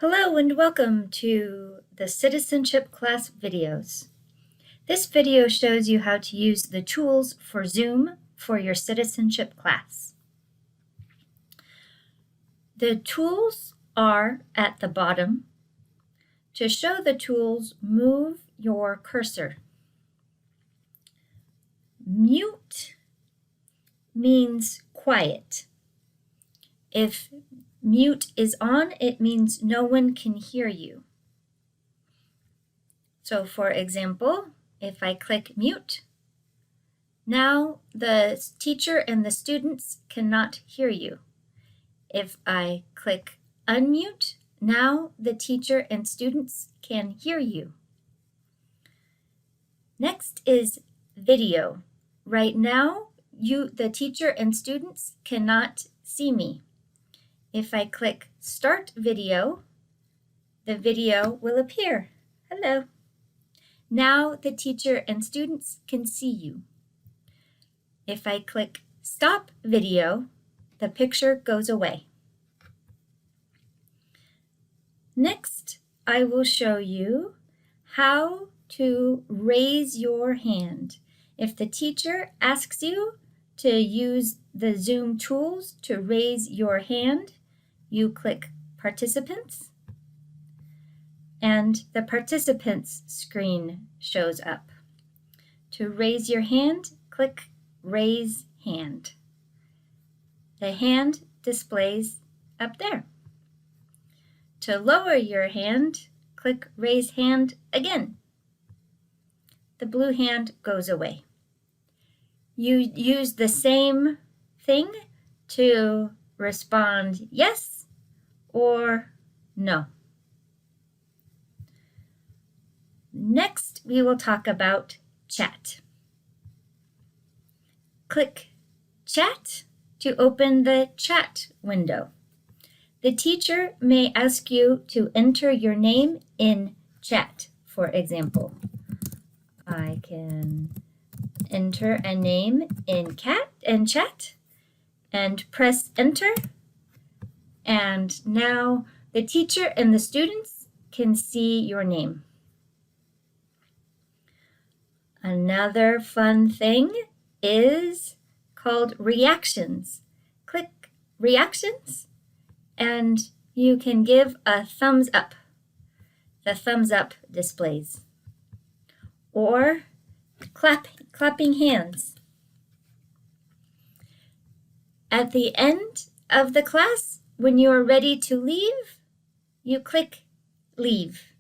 Hello and welcome to the citizenship class videos. This video shows you how to use the tools for Zoom for your citizenship class. The tools are at the bottom. To show the tools, move your cursor. Mute means quiet. If mute is on, it means no one can hear you. So for example, if I click mute, now the teacher and the students cannot hear you. If I click unmute, now the teacher and students can hear you. Next is video. Right now, the teacher and students cannot see me. If I click start video, the video will appear. Hello. Now the teacher and students can see you. If I click stop video, the picture goes away. Next, I will show you how to raise your hand. If the teacher asks you to use the Zoom tools to raise your hand, you click Participants, and the Participants screen shows up. To raise your hand, click Raise Hand. The hand displays up there. To lower your hand, click Raise Hand again. The blue hand goes away. You use the same thing to respond yes or no. Next, we will talk about chat. Click Chat to open the chat window. The teacher may ask you to enter your name in chat. For example, I can enter a name in chat and press enter. And now the teacher and the students can see your name. Another fun thing is called reactions. Click Reactions and you can give a thumbs up. The thumbs up displays. Or clapping hands. At the end of the class, when you are ready to leave, you click Leave,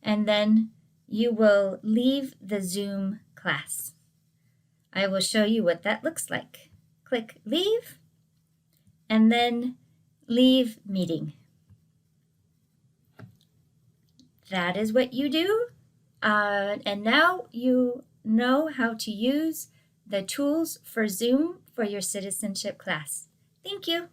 and then you will leave the Zoom class. I will show you what that looks like. Click Leave, and then Leave Meeting. That is what you do, and now you know how to use the tools for Zoom for your citizenship class. Thank you.